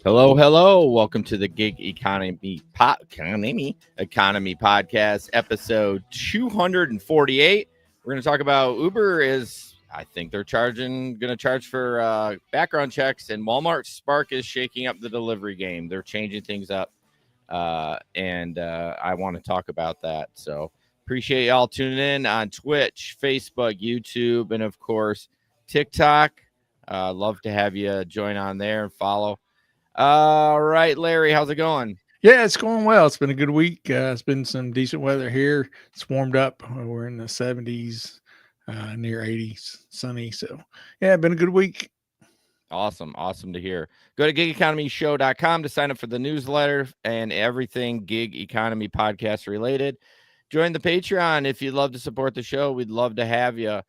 Hello, hello. Welcome to the Gig Economy Podcast, episode 248. We're going to talk about Uber I think they're going to charge for background checks, and Walmart Spark is shaking up the delivery game. They're changing things up, and I want to talk about that. So appreciate y'all tuning in on Twitch, Facebook, YouTube, and of course, TikTok. Love to have you join on there and follow. All right, Larry, how's it going? Yeah, it's going well. It's been a good week. It's been some decent weather here. It's warmed up. We're in the 70s, near 80s, sunny. So, yeah, been a good week. Awesome to hear. Go to gigeconomyshow.com to sign up for the newsletter and everything gig economy podcast related. Join the Patreon if you'd love to support the show. We'd love to have you.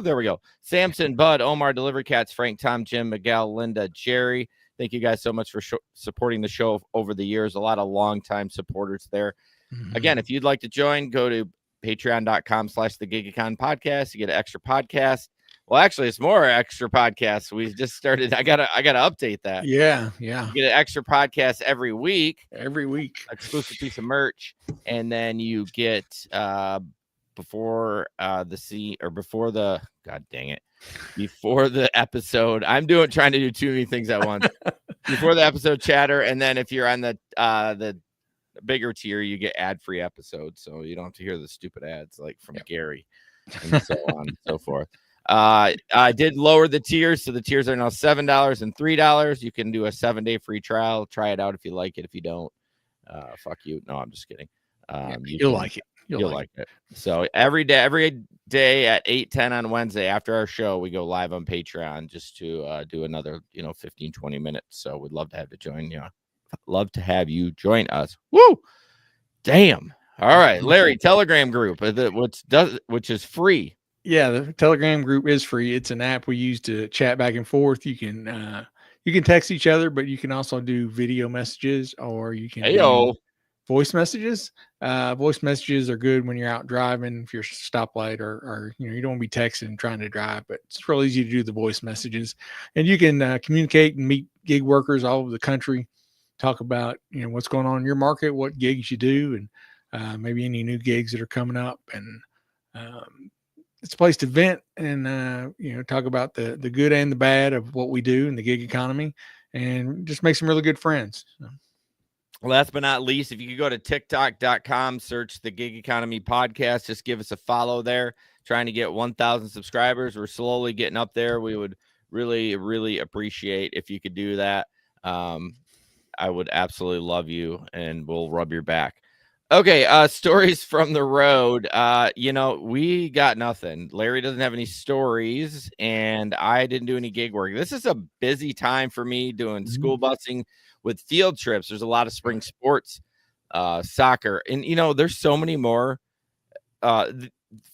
There we go. Samson, Bud, Omar, Delivery Cats, Frank, Tom, Jim, Miguel, Linda, Jerry. Thank you guys so much for supporting the show over the years. A lot of longtime supporters there. Mm-hmm. Again, if you'd like to join, go to patreon.com/the Gig Econ podcast. You get an extra podcast. Well, actually, it's more extra podcasts. We just started. I gotta update that. Yeah. You get an extra podcast every week. Exclusive piece of merch, and then you get before the episode. I'm trying to do too many things at once. Before the episode chatter, and then if you're on the bigger tier, you get ad-free episodes, so you don't have to hear the stupid ads like from Gary and so on and so forth. I did lower the tiers, so the tiers are now $7 and $3. You can do a 7-day free trial. Try it out if you like it. If you don't, fuck you. No, I'm just kidding. You'll like it. You'll like it. So every day at 8:10 on Wednesday after our show, we go live on Patreon just to do another 15-20 minutes. So we'd love to have you join. Love to have you join us. Woo! Damn. All right, Larry, Telegram group, which is free. Yeah, the Telegram group is free. It's an app we use to chat back and forth. You can text each other, but you can also do video messages, or you can do voice messages. Voice messages are good when you're out driving, if you're stoplight or you don't want to be texting trying to drive, but it's real easy to do the voice messages. And you can communicate and meet gig workers all over the country, talk about what's going on in your market, what gigs you do, and maybe any new gigs that are coming up. And it's a place to vent and talk about the good and the bad of what we do in the gig economy, and just make some really good friends. So. Last but not least, if you could go to TikTok.com, search the Gig Economy Podcast, just give us a follow there. Trying to get 1,000 subscribers. We're slowly getting up there. We would really, really appreciate if you could do that. I would absolutely love you, and we'll rub your back. Okay, stories from the road. We got nothing. Larry doesn't have any stories, and I didn't do any gig work. This is a busy time for me doing school busing with field trips. There's a lot of spring sports, soccer, and there's so many more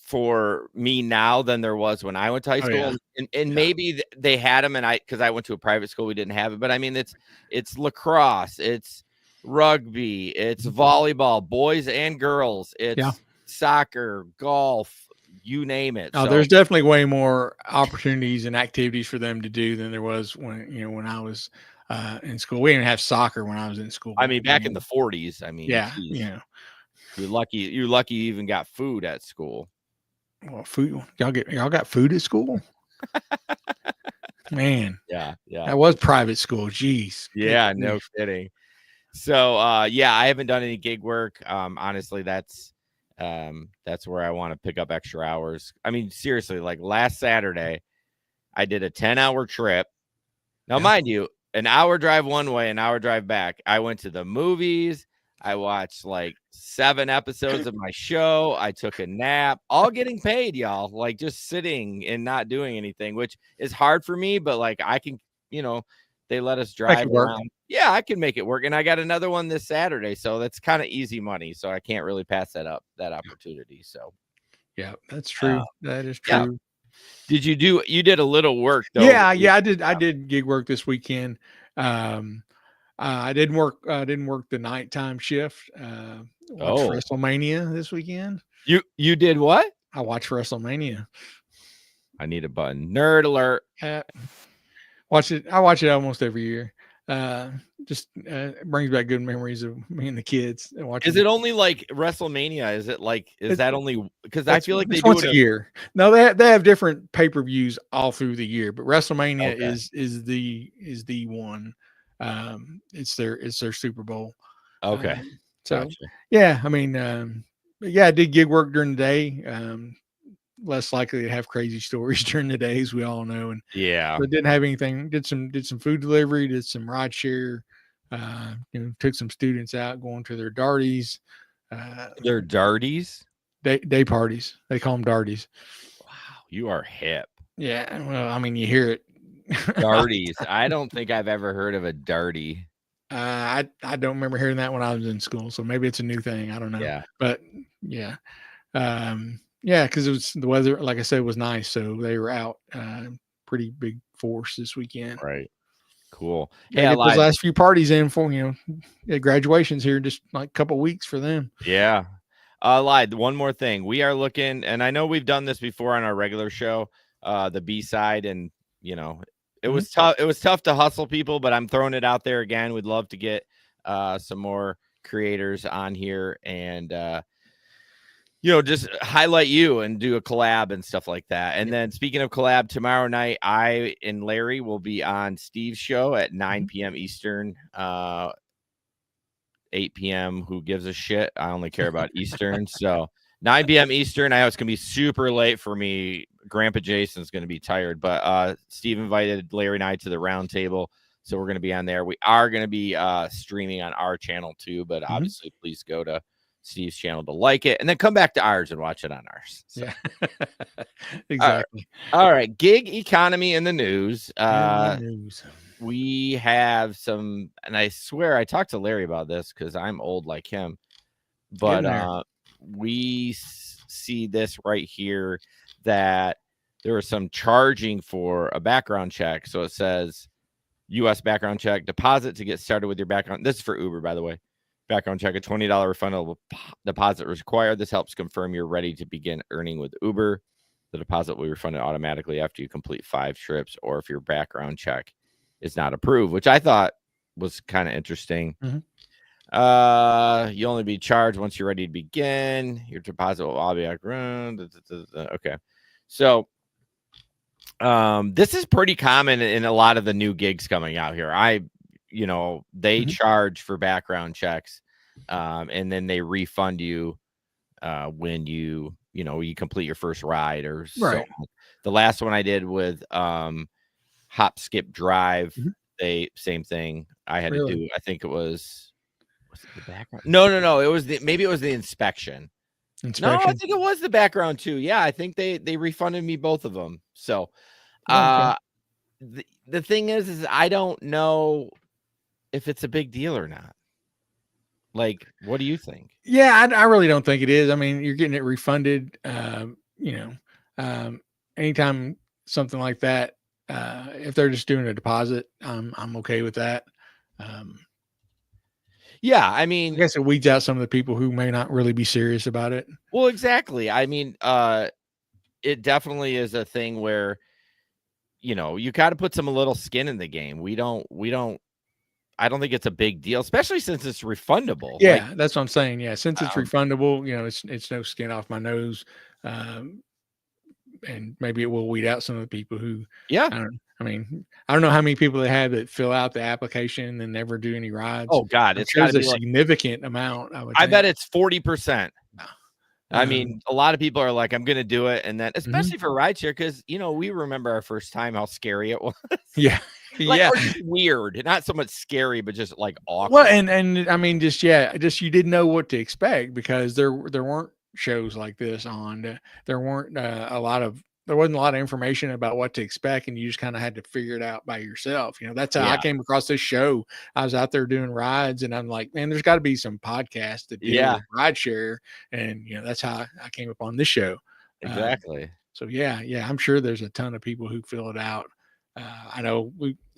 for me now than there was when I went to high school. And maybe they had them, because I went to a private school, we didn't have it. But I mean, it's lacrosse, it's rugby, it's volleyball, boys and girls, it's soccer, golf, you name it. So there's definitely way more opportunities and activities for them to do than there was when I was in school. We didn't have soccer when I was in school. I mean, back in the 40s. I mean, geez. You're lucky you even got food at school. Well, food, y'all got food at school? Man. Yeah. That was private school. Jeez. Yeah, no kidding. So, I haven't done any gig work. Honestly, that's where I want to pick up extra hours. I mean, seriously, like last Saturday, I did a 10-hour trip. Now, mind you, an hour drive one way, an hour drive back. I went to the movies. I watched like 7 episodes of my show. I took a nap, all getting paid, y'all, like just sitting and not doing anything, which is hard for me, but like I can, they let us drive around. Yeah, I can make it work. And I got another one this Saturday. So that's kind of easy money. So I can't really pass that opportunity. So yeah, that's true. That is true. Yeah. You did a little work though. Yeah, I did gig work this weekend. I didn't work the nighttime shift. Watched WrestleMania this weekend. You did what? I watched WrestleMania. I need a button. Nerd alert. Watch it. I watch it almost every year. Just brings back good memories of me and the kids watching. Is it only like WrestleMania? Is it like is It's that only because I that's feel like they it's do once it a year. No, they have different pay-per-views all through the year, but WrestleMania okay. is the one. It's their Super Bowl. Okay. So Gotcha. yeah, I mean, but yeah, I did gig work during the day. Less likely to have crazy stories during the day, as we all know, and Yeah. so didn't have anything. Did some food delivery, did some ride share. Took some students out going to their darties. Uh, They're darties. day parties. They call them darties. Wow, you are hip. Yeah, well, I mean, you hear it. Darties. I don't think I've ever heard of a darty. I don't remember hearing that when I was in school, so maybe it's a new thing. I don't know, Yeah. but yeah, yeah, because it was the weather. Like I said, was nice, so they were out. Pretty big force this weekend. Right. Cool. Got Hey, to I get those lied. last few parties in for graduations here in just like a couple weeks for them. Yeah. I lied. One more thing. We are looking, and I know we've done this before on our regular show, the B side, and it Mhm. was tough. It was tough to hustle people, but I'm throwing it out there again. We'd love to get some more creators on here and just highlight you and do a collab and stuff like that. And then speaking of collab, tomorrow night, I and Larry will be on Steve's show at 9 p.m. Eastern, 8 p.m. Who gives a shit? I only care about Eastern. So 9 p.m. Eastern. I know it's going to be super late for me. Grandpa Jason's going to be tired, but Steve invited Larry and I to the round table. So we're going to be on there. We are going to be streaming on our channel too, but obviously please go to Steve's channel to like it and then come back to ours and watch it on ours. So. Yeah, exactly. All right. Gig economy in the news. News. We have some, and I swear I talked to Larry about this because I'm old like him, but we see this right here that there was some charging for a background check. So it says U.S. background check deposit to get started with your background. This is for Uber, by the way. Background check, a $20 refundable deposit was required. This helps confirm you're ready to begin earning with Uber. The deposit will be refunded automatically after you complete 5 trips or if your background check is not approved, which I thought was kind of interesting. You only be charged once you're ready to begin. Your deposit will all be okay. So this is pretty common in a lot of the new gigs coming out here. They charge for background checks, and then they refund you when you complete your first ride or so. The last one I did with Hop Skip Drive, they same thing. I had to do. I think it was it the background? No. It was maybe it was the inspection. No, I think it was the background too. Yeah, I think they refunded me both of them. So, the thing is I don't know if it's a big deal or not. Like, what do you think? Yeah, I really don't think it is. I mean, you're getting it refunded. Anytime something like that, if they're just doing a deposit, I'm okay with that. Yeah, I mean, I guess it weeds out some of the people who may not really be serious about it. Well, exactly. I mean, it definitely is a thing where you got to put some little skin in the game. I don't think it's a big deal, especially since it's refundable. Yeah, that's what I'm saying. Yeah, since it's refundable, it's no skin off my nose. And maybe it will weed out some of the people who, I don't know how many people they have that fill out the application and never do any rides. Oh God, it's got to be a significant amount. I bet it's 40%. I mean, a lot of people are like, I'm going to do it. And then, especially for rideshare, because, we remember our first time, how scary it was. Yeah. Or just weird. Not so much scary, but just like awkward. Well, and I mean, just you didn't know what to expect because there weren't shows like this on. There wasn't a lot of information about what to expect, and you just kind of had to figure it out by yourself. That's how I came across this show. I was out there doing rides, and I'm like, man, there's got to be some podcasts that deal with rideshare, and that's how I came upon this show. Exactly. So yeah, I'm sure there's a ton of people who fill it out. I know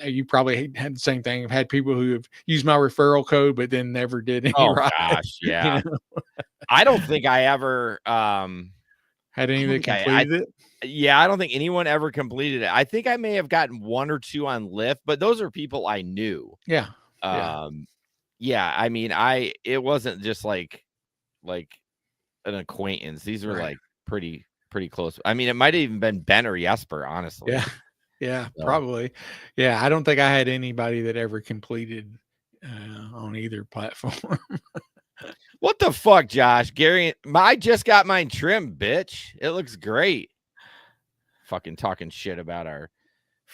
you probably had the same thing. I've had people who have used my referral code, but then never did any rides. Gosh, yeah. I don't think I ever had any that completed it. Yeah, I don't think anyone ever completed it. I think I may have gotten 1 or 2 on Lyft, but those are people I knew. Yeah. Yeah. Um, yeah, I mean, it wasn't just like an acquaintance. These were Right. like pretty close. I mean, it might have even been Ben or Jesper, Yeah. honestly. Yeah. So, Probably. Yeah. I don't think I had anybody that ever completed on either platform. what the fuck, Josh? Gary, I just got mine trimmed, bitch. It looks great. Fucking talking shit about our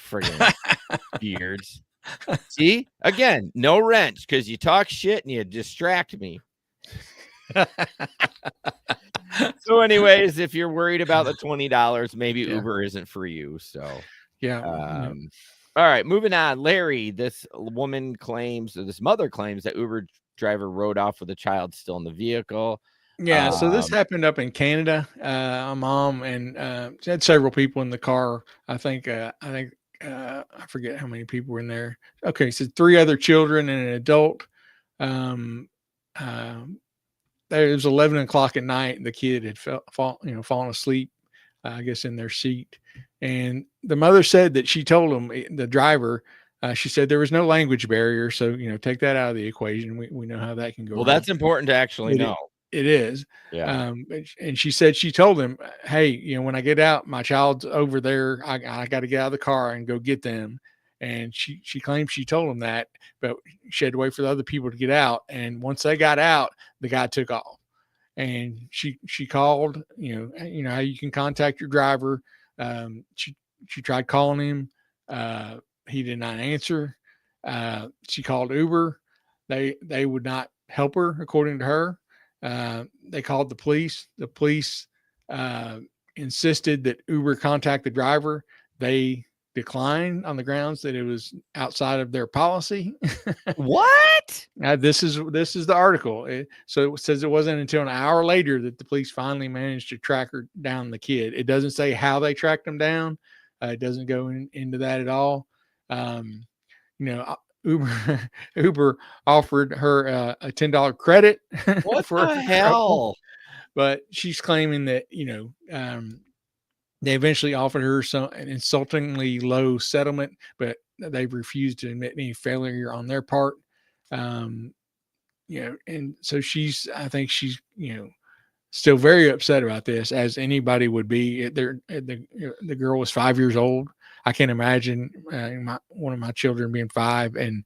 friggin' beards. See? Again, no wrench because you talk shit and you distract me. So, anyways, if you're worried about the $20, maybe Yeah. Uber isn't for you. So, Yeah. No. um, all right, moving on. Larry, this woman claims, or this mother claims that Uber driver rode off with a child still in the vehicle. Yeah, so this happened up in Canada. A mom and she had several people in the car. I forget how many people were in there. Okay, so three other children and an adult. Um, um, it was 11 o'clock at night. And the kid had fallen asleep, I guess, in their seat. And the mother said that she told him, the driver, she said there was no language barrier, so take that out of the equation. We know how that can go Well, wrong. that's important to actually It know. it is. Yeah. And she said she told him, "Hey, when I get out, my child's over there. I got to get out of the car and go get them." And she claims she told him that, but she had to wait for the other people to get out. And once they got out, the guy took off. And she called. You know how you can contact your driver. She tried calling him. He did not answer. She called Uber. They would not help her, according to her. They called the police. The police uh, insisted that Uber contact the driver. They declined on the grounds that it was outside of their policy. What? This is the article. So it says it wasn't until an hour later that the police finally managed to track her down the kid. It doesn't say how they tracked him down. It doesn't go into that at all. Um, Uber Uber offered her a $10 credit What for the her trouble, hell? but she's claiming that they eventually offered her an insultingly low settlement, but they've refused to admit any failure on their part. Um, and so I think she's still very upset about this, as anybody would be. The girl was 5 years old. I can't imagine one of my children being 5 and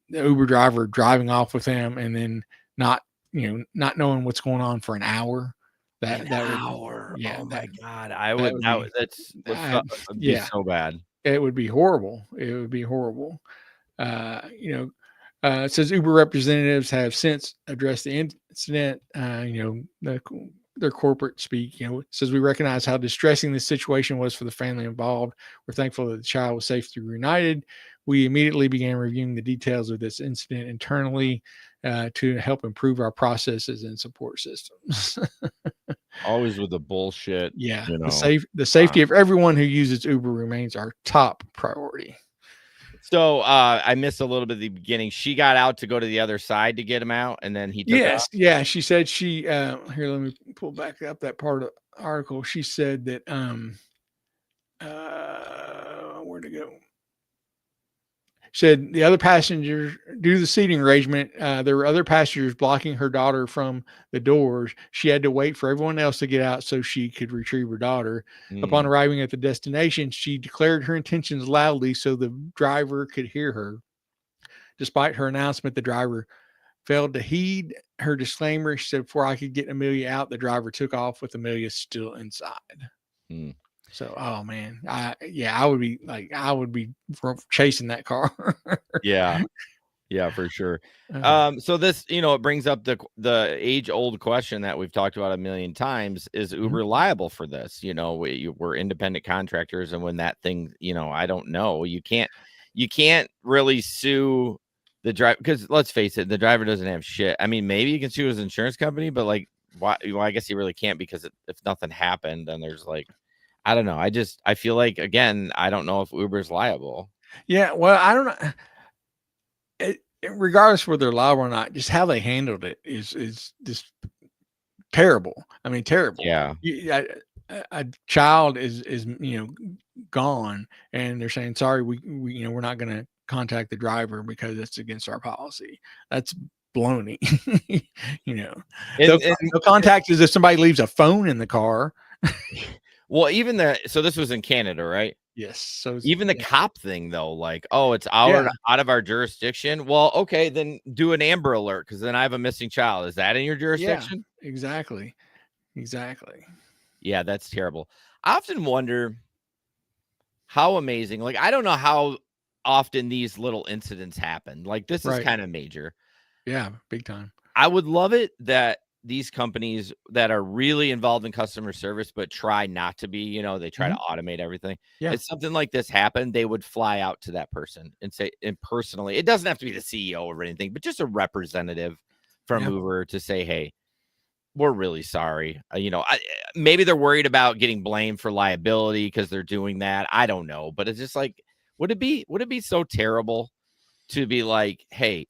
the Uber driver driving off with him and then not knowing what's going on for an hour. An That would, hour. yeah, Oh that my god. I that would would that be, would that's I, would be yeah, so bad. it would be horrible. It would be horrible. It says Uber representatives have since addressed the incident. Their corporate speak. It says we recognize how distressing this situation was for the family involved. We're thankful that the child was safely reunited. We immediately began reviewing the details of this incident internally to help improve our processes and support systems. Always with the bullshit, Yeah, you know. the safety of everyone who uses Uber remains our top priority. So I missed a little bit of the beginning. She got out to go to the other side to get him out, and then he took off. Yes, yeah. She said here. Let me pull back up that part of the article. She said that where to go? Said the other passengers, due to the seating arrangement, there were other passengers blocking her daughter from the doors. She had to wait for everyone else to get out so she could retrieve her daughter. Upon arriving at the destination, she declared her intentions loudly so the driver could hear her. Despite her announcement, the driver failed to heed her disclaimer. She said, "Before I could get Amelia out, the driver took off with Amelia still inside." Mm. So, oh man, I would be chasing that car. Yeah. Yeah, for sure. So this, it brings up the age-old question that we've talked about a million times: is Uber liable for this? We're independent contractors, and when that thing, I don't know. You can't really sue the driver because let's face it, the driver doesn't have shit. I mean, maybe you can sue his insurance company, but like, why? Well, I guess he really can't because if nothing happened, then there's like, I don't know. I feel like again, I don't know if Uber's liable. Yeah, well, I don't know. Regardless whether they're liable or not, just how they handled it is just terrible. I mean, terrible. Yeah. a child is gone, and they're saying sorry, we we're not going to contact the driver because it's against our policy. That's baloney. And They'll contact us if somebody leaves a phone in the car. well, even so this was in Canada, right? Yes. So Even the cop thing though, like, oh, it's out of our jurisdiction. Well, okay, then do an Amber Alert because then I have a missing child. Is that in your jurisdiction? Yeah, exactly. Yeah, that's terrible. I often wonder how amazing. Like, I don't know how often these little incidents happen. Like, this is kind of major. Yeah, big time. I would love it that these companies that are really involved in customer service, but try not to be, they try to automate everything. Yeah. If something like this happened, they would fly out to that person and say, and personally, it doesn't have to be the CEO or anything, but just a representative from Uber to say, hey, we're really sorry. Maybe they're worried about getting blamed for liability because they're doing that. I don't know, but it's just like, would it be so terrible to be like, hey,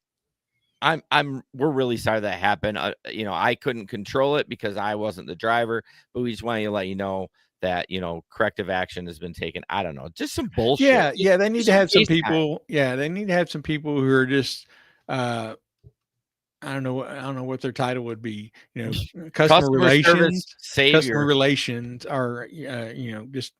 we're really sorry that happened. I couldn't control it because I wasn't the driver, but we just want to let you know that, corrective action has been taken. I don't know, just some bullshit. Yeah. They need to have some people. Yeah. They need to have some people who are just, I don't know what their title would be, customer relations, savior. customer relations, or, just,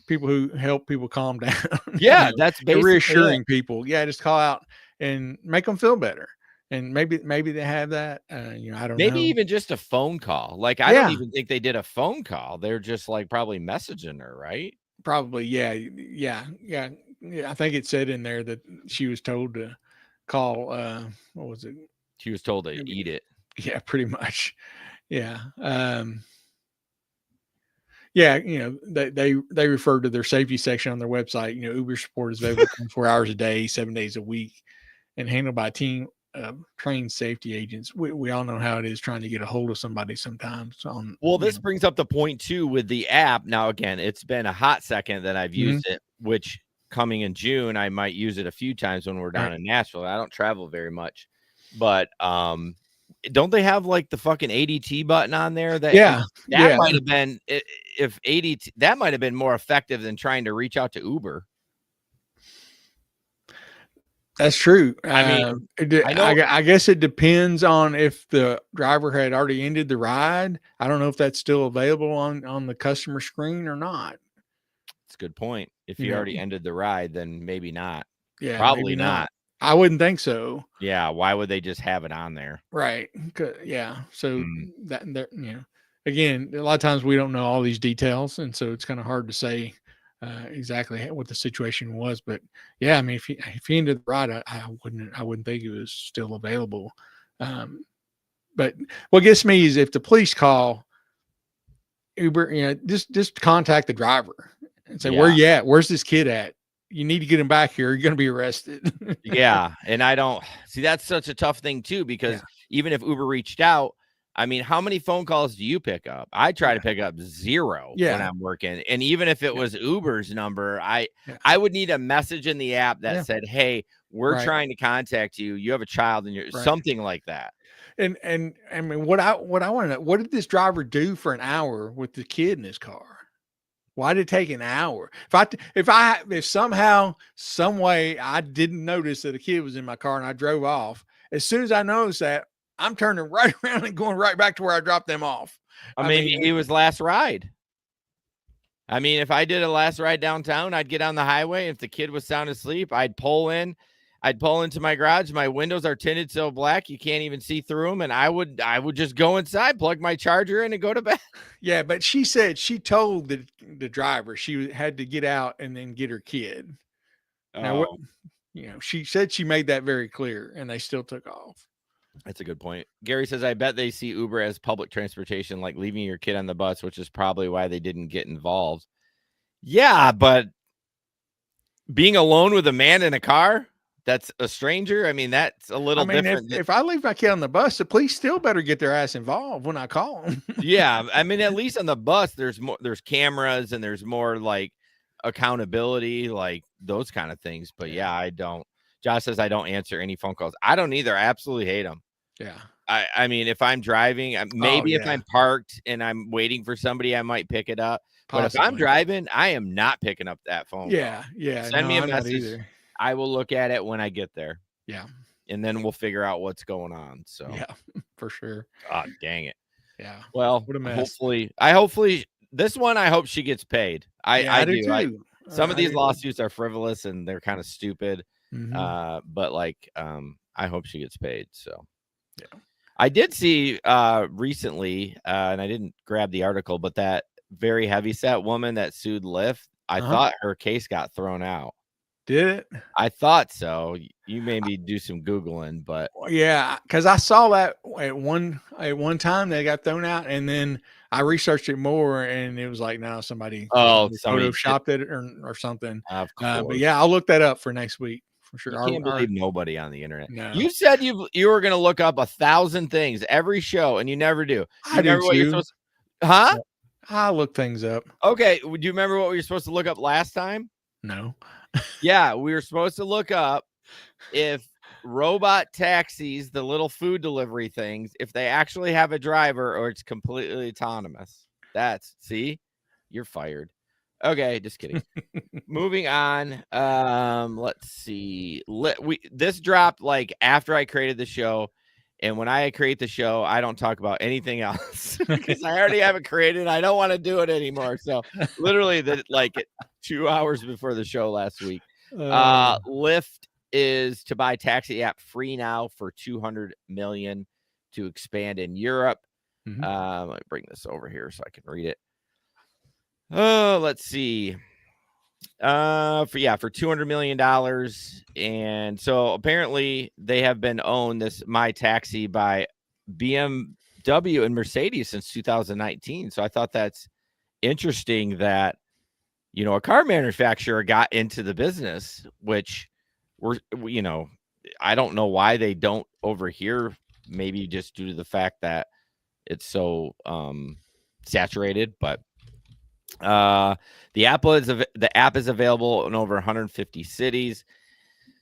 people who help people calm down. Yeah. That's basically reassuring people. Yeah. Just call out and make them feel better. And maybe they have that, I don't know. Maybe even just a phone call. Like, I don't even think they did a phone call. They're just like probably messaging her, right? Probably. Yeah. I think it said in there that she was told to call, what was it? She was told to eat it. Yeah, pretty much. Yeah. Yeah, they refer to their safety section on their website. Uber support is available 24 hours a day, 7 days a week, and handled by a team of trained safety agents. We all know how it is trying to get a hold of somebody sometimes. This brings up the point too with the app. Now, again, it's been a hot second that I've used it, which coming in June, I might use it a few times when we're down in Nashville. I don't travel very much, but don't they have like the fucking ADT button on there? That might have been, if ADT, that might have been more effective than trying to reach out to Uber. That's true. I guess it depends on if the driver had already ended the ride. I don't know if that's still available on the customer screen or not. That's a good point. If he already ended the ride, then maybe not. Yeah, probably not. I wouldn't think so. Yeah, why would they just have it on there? Right. Yeah. So that again, a lot of times we don't know all these details, and so it's kind of hard to say exactly what the situation was. But yeah, I mean, if he ended the ride, I wouldn't think it was still available. But what gets me is if the police call Uber, just contact the driver and say, where you at? Where's this kid at? You need to get him back here. You're going to be arrested. Yeah. And I don't see, that's such a tough thing too, because even if Uber reached out, I mean, how many phone calls do you pick up? I try to pick up 0 when I'm working. And even if it was Uber's number, I would need a message in the app that said, hey, we're trying to contact you. You have a child and you're something like that. And I mean, what I want to know, what did this driver do for an hour with the kid in his car? Why did it take an hour? If somehow, some way I didn't notice that a kid was in my car and I drove off, as soon as I noticed that, I'm turning right around and going right back to where I dropped them off. I mean, it was last ride. I mean, if I did a last ride downtown, I'd get on the highway. If the kid was sound asleep, I'd pull into my garage. My windows are tinted so black you can't even see through them, and I would just go inside, plug my charger in, and go to bed. Yeah, but she said she told the driver she had to get out and then get her kid. Now, she said she made that very clear, and they still took off. That's a good point. Gary says, I bet they see Uber as public transportation, like leaving your kid on the bus, which is probably why they didn't get involved. Yeah, but being alone with a man in a car that's a stranger, I mean, that's a little different. If I leave my kid on the bus, the police still better get their ass involved when I call them. Yeah, I mean, at least on the bus, there's cameras and there's more like accountability, like those kind of things. But yeah, I don't. Josh says I don't answer any phone calls. I don't either. I absolutely hate them. Yeah, I mean, if I'm driving, Oh maybe if yeah, I'm parked and I'm waiting for somebody, I might pick it up. But if I'm possibly. driving, I am not picking up that phone call. Yeah, yeah. Send No, me a I'm not message. either. I will look at it when I get there, Yeah, and then we'll figure out what's going on. So, yeah, for sure. God dang it. Yeah, Well, what a mess. hopefully this one, I hope she gets paid. Yeah, I I do do. too. Some of I these do too. lawsuits are frivolous and they're kind of stupid. Mm-hmm. But like, I hope she gets paid. So Yeah. I did see recently, and I didn't grab the article, but that very heavy set woman that sued Lyft, I thought her case got thrown out. Did it? I thought so. You maybe do some Googling, but Yeah, because I saw that at one time they got thrown out, and then I researched it more, and it was like, no, somebody somebody did, photoshopped it or something. of But course. yeah, I'll look that up for next week for sure. You can't believe nobody on the internet. No, You said you were gonna look up 1,000 things every show, and you never do. Do I you do remember what you're too. supposed to, huh? Yeah, I'll look things up. Okay. Do you remember what we were supposed to look up last time? No. Yeah, we were supposed to look up if robot taxis, the little food delivery things, if they actually have a driver or it's completely autonomous. See, you're fired. Okay, just kidding. Moving on. Let's see. This dropped like after I created the show. And when I create the show, I don't talk about anything else because I already have it created. I don't want to do it anymore. So literally like 2 hours before the show last week. Lyft is to buy taxi app free now for 200 million to expand in Europe. Let me bring this over here so I can read it. Oh, let's see. For $200 million. And so apparently they have been owned this My Taxi by BMW and Mercedes since 2019. So I thought that's interesting that, a car manufacturer got into the business, which I don't know why they don't over here, maybe just due to the fact that it's so saturated, but the app is available in over 150 cities.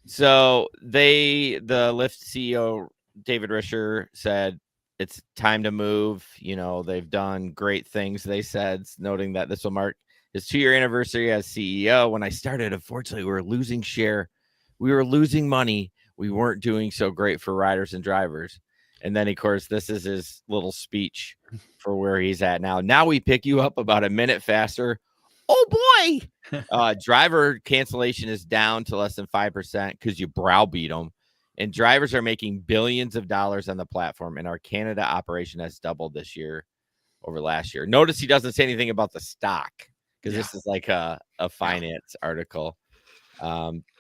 So the Lyft CEO David Risher said it's time to move. They've done great things. They said, noting that this will mark his 2-year anniversary as CEO. When I started, unfortunately, we were losing share. We were losing money. We weren't doing so great for riders and drivers. And then, of course, this is his little speech for where he's at now. Now we pick you up about a minute faster. Oh, boy. Driver cancellation is down to less than 5% because you browbeat them. And drivers are making billions of dollars on the platform. And our Canada operation has doubled this year over last year. Notice he doesn't say anything about the stock because this is like a finance article.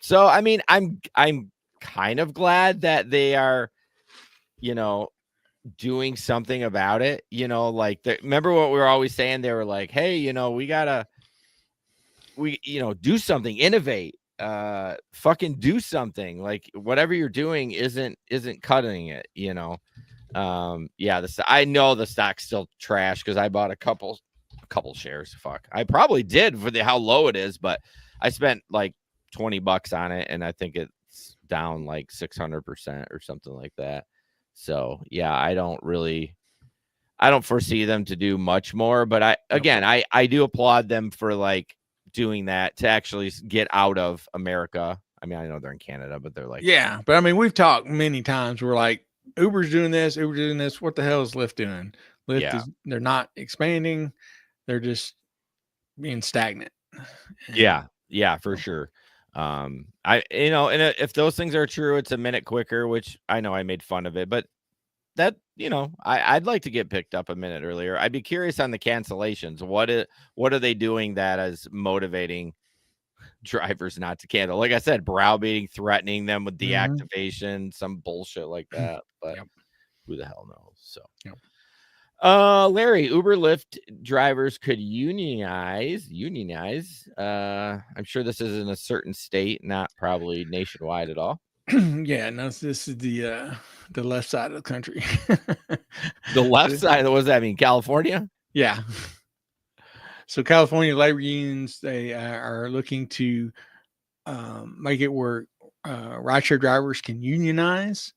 So, I mean, I'm kind of glad that they are, doing something about it, like remember what we were always saying? They were like, hey, we gotta, do something, innovate, fucking do something. Like whatever you're doing isn't cutting it, I know the stock's still trash because I bought a couple shares. Fuck, I probably did for how low it is, but I spent like $20 on it and I think it's down like 600% or something like that. So yeah, I don't foresee them to do much more, but I do applaud them for like doing that to actually get out of America. I mean, I know they're in Canada, but they're like, yeah, but I mean, we've talked many times. We're like, Uber's doing this. What the hell is Lyft doing? They're not expanding. They're just being stagnant. Yeah, for sure. And if those things are true, it's a minute quicker, which I know I made fun of it, but that, I'd like to get picked up a minute earlier. I'd be curious on the cancellations. What are they doing that is motivating drivers not to cancel? Like I said, browbeating, threatening them with deactivation, some bullshit like that. But who the hell knows? So, Larry, Uber Lyft drivers could unionize. I'm sure this is in a certain state, not probably nationwide at all. Yeah, no, this is the left side of the country. The left side? What does that mean? California? Yeah. So California labor unions, they are looking to make it where rideshare drivers can unionize.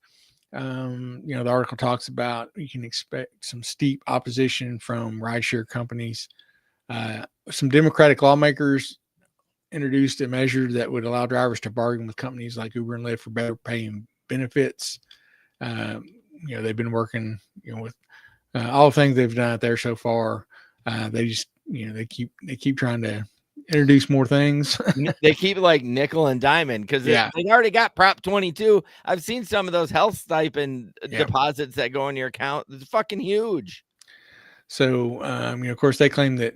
The article talks about you can expect some steep opposition from rideshare companies. Some Democratic lawmakers introduced a measure that would allow drivers to bargain with companies like Uber and Lyft for better pay and benefits. They've been working, with all the things they've done out there so far. They just, they keep trying to introduce more things. They keep like nickel and diamond because they already got Prop 22. I've seen some of those health stipend deposits that go in your account. It's fucking huge. So, of course, they claim that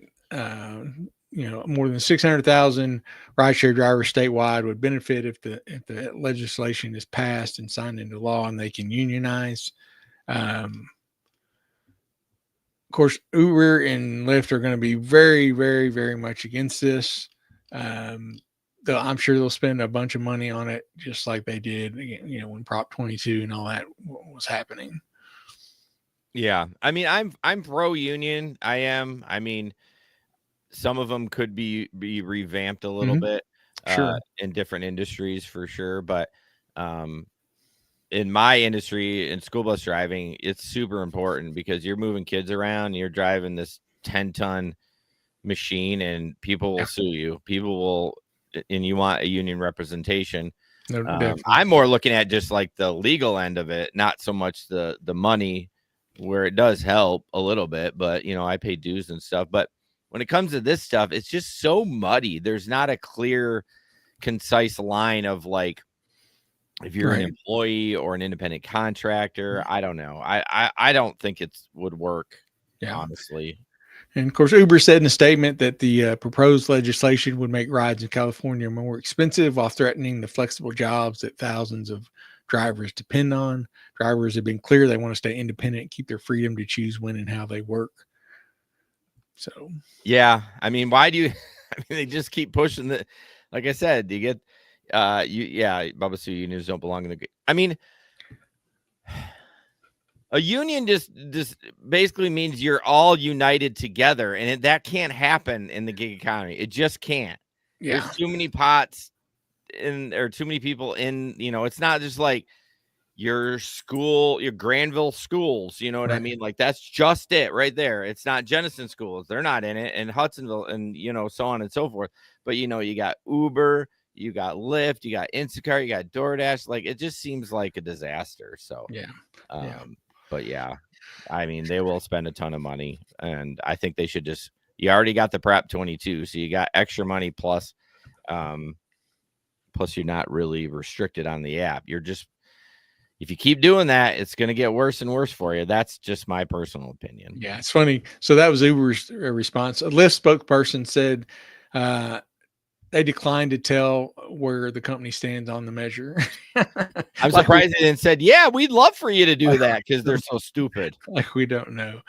more than 600,000 rideshare drivers statewide would benefit if the legislation is passed and signed into law, and they can unionize. Of course, Uber and Lyft are going to be very, very, very much against this. Though I'm sure they'll spend a bunch of money on it, just like they did, when Prop 22 and all that was happening. Yeah, I mean, I'm pro union. I am. I mean, some of them could be revamped a little bit, sure, in different industries for sure. But in my industry, in school bus driving, it's super important because you're moving kids around. You're driving this 10-ton machine, and people will sue you. People will, and you want a union representation. No, I'm more looking at just like the legal end of it, not so much the money, where it does help a little bit. But I pay dues and stuff. But when it comes to this stuff, it's just so muddy. There's not a clear, concise line of like, if you're an employee or an independent contractor. I don't know. I don't think it would work, honestly. And of course, Uber said in a statement that the proposed legislation would make rides in California more expensive while threatening the flexible jobs that thousands of drivers depend on. Drivers have been clear they want to stay independent and keep their freedom to choose when and how they work. So, yeah, I mean, why do you? I mean, they just keep pushing the. Like I said, you get, Bubba Sue unions don't belong in the. I mean, a union just basically means you're all united together, and that can't happen in the gig economy. It just can't. Yeah. There's too many pots or too many people in. It's not just like your school, your Granville schools, you know what I mean? Like, that's just it right there. It's not Jenison schools. They're not in it. And Hudsonville and, so on and so forth. But, you got Uber, you got Lyft, you got Instacart, you got DoorDash. Like, it just seems like a disaster. So, but yeah, I mean, they will spend a ton of money, and I think they should you already got the Prop 22. So you got extra money plus you're not really restricted on the app. You're just, if you keep doing that, it's going to get worse and worse for you. That's just my personal opinion. Yeah, it's funny. So that was Uber's response. A Lyft spokesperson said they declined to tell where the company stands on the measure. I'm surprised they didn't said, yeah, we'd love for you to do that because they're so stupid. Like, we don't know.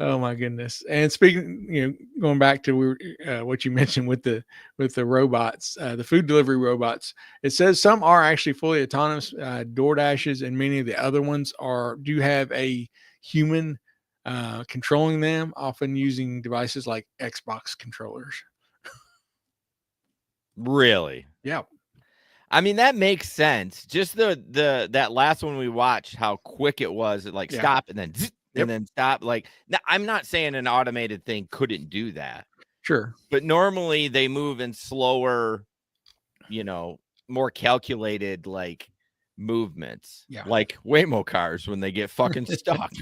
Oh my goodness. And speaking, going back to what you mentioned with the robots, the food delivery robots, it says some are actually fully autonomous. DoorDashes and many of the other ones do have a human controlling them, often using devices like Xbox controllers. Really? Yeah. I mean, that makes sense. Just that last one we watched, how quick it was. It stop and then and then stop. Like, now, I'm not saying an automated thing couldn't do that. Sure. But normally they move in slower, more calculated like movements. Yeah. Like Waymo cars when they get fucking stuck.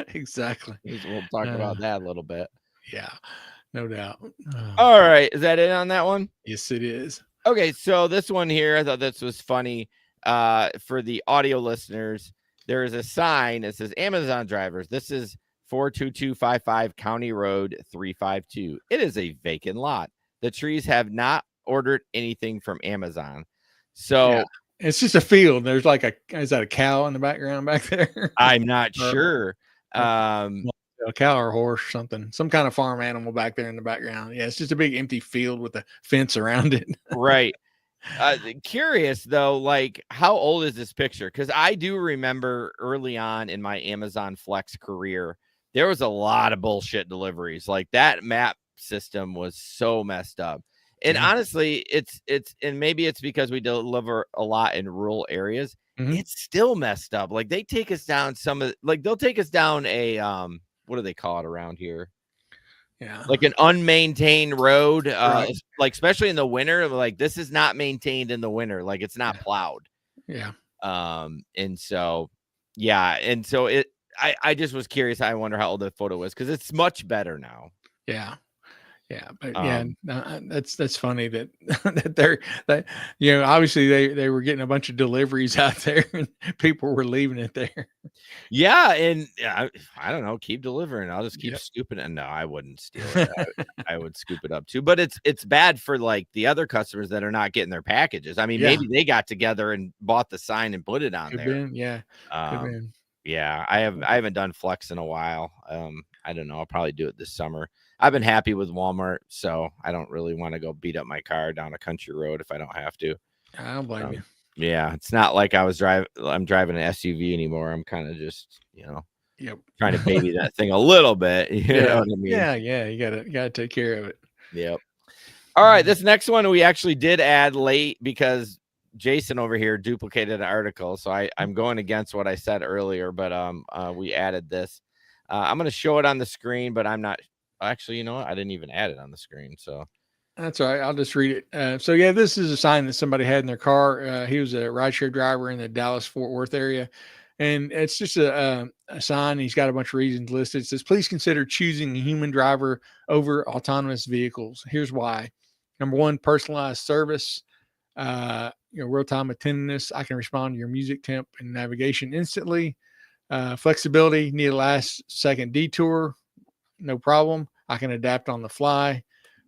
Exactly. We'll talk about that a little bit. Yeah. No doubt. All right. Is that it on that one? Yes, it is. Okay. So this one here, I thought this was funny. For the audio listeners, there is a sign that says Amazon drivers. This is 42255 County Road 352. It is a vacant lot. The trees have not ordered anything from Amazon. So it's just a field. There's is that a cow in the background back there? I'm not sure. A cow or a horse or something, some kind of farm animal back there in the background. Yeah, it's just a big empty field with a fence around it. Right. Curious though, like, how old is this picture? Because I do remember early on in my Amazon Flex career, there was a lot of bullshit deliveries. Like, that map system was so messed up. And honestly, it's and maybe it's because we deliver a lot in rural areas. it's still messed up. Like they take us down they'll take us down a what do they call it around here? Yeah. Like an unmaintained road, Right. like especially in the winter, like this is not maintained in the winter, like it's not plowed. Yeah. And so I just was curious. I wonder how old the photo was because it's much better now. Yeah. Yeah, but that's funny that that obviously they were getting a bunch of deliveries out there and people were leaving it there. Yeah, and I don't know, keep delivering. I'll just keep scooping it. No, I wouldn't steal it. I would scoop it up too. But it's bad for like the other customers that are not getting their packages. I mean, maybe they got together and bought the sign and put it on Could there. been, yeah. Could been. Yeah, I haven't done Flex in a while. I don't know. I'll probably do it this summer. I've been happy with Walmart, so I don't really want to go beat up my car down a country road if I don't have to. I don't blame you. Yeah, it's not like I'm driving an SUV anymore. I'm kind of just, trying to baby that thing a little bit. You know what I mean? Yeah, you gotta take care of it. Yep. All right, this next one we actually did add late because Jason over here duplicated an article, so I'm going against what I said earlier, but we added this. I'm going to show it on the screen, but I'm not actually. You know what? I didn't even add it on the screen, so that's all right. I'll just read it. So yeah, this is a sign that somebody had in their car. He was a rideshare driver in the Dallas-Fort Worth area, and it's just a sign. He's got a bunch of reasons listed. It says, "Please consider choosing a human driver over autonomous vehicles. Here's why: number one, personalized service. Real-time attentiveness. I can respond to your music, temp, and navigation instantly. Flexibility. Need a last-second detour? No problem. I can adapt on the fly.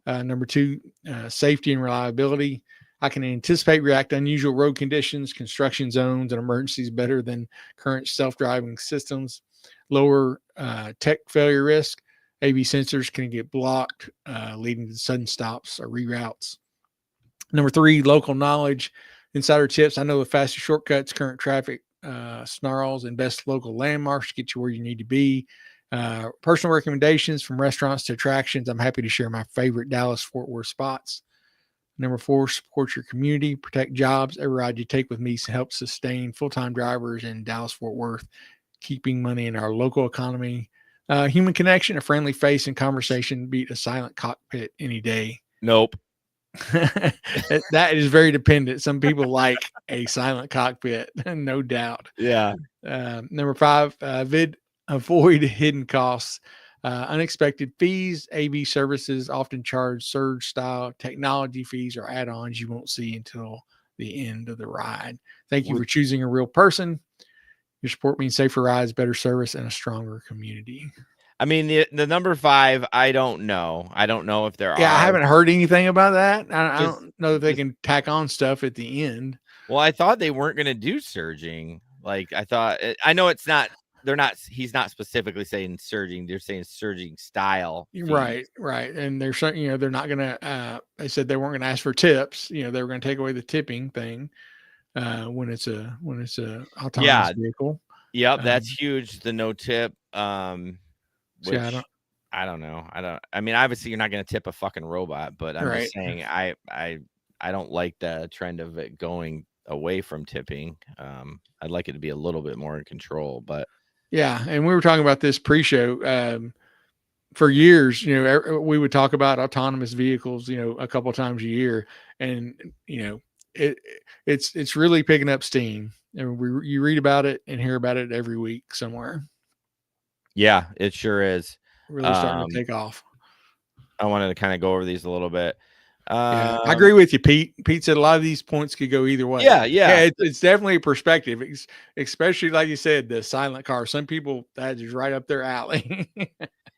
Number two, safety and reliability. I can anticipate, react to unusual road conditions, construction zones, and emergencies better than current self-driving systems. Lower tech failure risk. AV sensors can get blocked, leading to sudden stops or reroutes. Number three, local knowledge. Insider tips. I know the fastest shortcuts, current traffic snarls, and best local landmarks to get you where you need to be. Personal recommendations from restaurants to attractions. I'm happy to share my favorite Dallas-Fort Worth spots. Number four, support your community, protect jobs. Every ride you take with me helps sustain full-time drivers in Dallas-Fort Worth, keeping money in our local economy. Human connection, a friendly face and conversation beat a silent cockpit any day. Nope. That is very dependent. Some people like a silent cockpit, no doubt. Yeah. Number five, avoid hidden costs, unexpected fees. AV services often charge surge style technology fees or add-ons you won't see until the end of the ride. Thank you for choosing a real person. Your support means safer rides, better service, and a stronger community. I mean, the number five, I don't know. I don't know if there are. Yeah, I haven't heard anything about that. I don't know if they can tack on stuff at the end. Well, I thought they weren't going to do surging. Like I thought. I know it's not. They're not. He's not specifically saying surging. They're saying surging style. Right. And they're saying, they're not going to. They said they weren't going to ask for tips. They were going to take away the tipping thing when it's a autonomous vehicle. Yep, that's huge. The no tip. Which I don't know. I mean, obviously you're not going to tip a fucking robot, but I'm just saying I don't like the trend of it going away from tipping. I'd like it to be a little bit more in control, but yeah. And we were talking about this pre-show for years. We would talk about autonomous vehicles, a couple of times a year, and it's really picking up steam. And you read about it and hear about it every week somewhere. Yeah, it sure is. Really starting to take off. I wanted to kind of go over these a little bit. I agree with you, Pete. Pete said a lot of these points could go either way. Yeah. It's definitely a perspective, especially like you said, the silent car. Some people, that is right up their alley.